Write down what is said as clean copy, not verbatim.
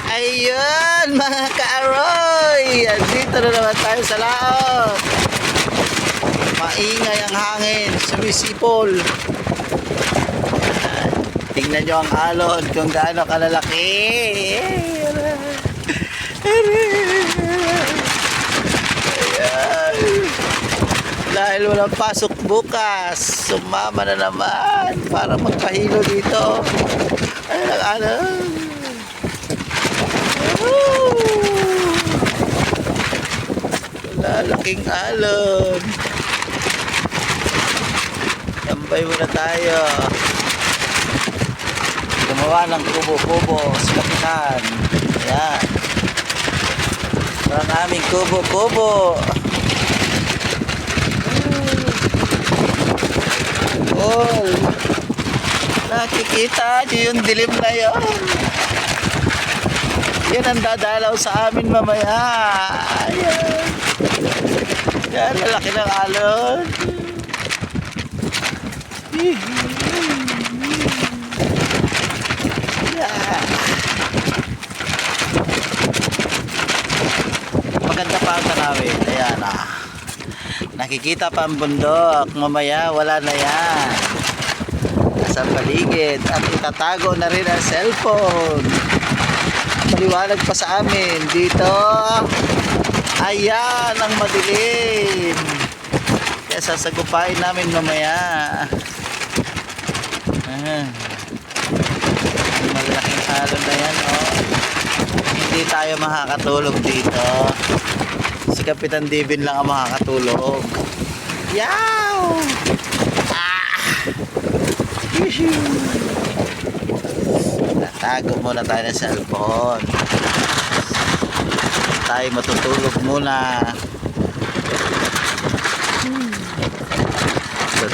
Ayun mga ka-aroy, dito na naman tayo sa laot. Maingay ang hangin, sumisipol. Tingnan nyo ang alon kung gaano kalalaki. Ayan. Dahil walang pasok bukas, sumama na naman para magpahilo dito. Ayan ang alon. Lalaking alon. Tambay muna tayo. Gumawa ng kubo-kubo sa kapitan. Ayan. Ang aming kubo-kubo. Oh, nakikita nyo yung dilim na yun. Yan ang dadalaw sa amin mamaya. Ayan. Yan, lalaki ng alon. Yeah. Maganda pa ang tanawin. Ayan ah. Nakikita pa ang bundok. Mamaya wala na yan. Nasa paligid. At itatago na rin ang cellphone. Maliwanag pa sa amin. Dito. Ayan ang madilim. Kaya sasagupain namin mamaya. Malaking alon na yan, oh. Hindi tayo makakatulog dito. Si Kapitan Divin lang ang makakatulog. Yaw! Natago muna tayo ng cellphone. Tayo matutulog muna. Sa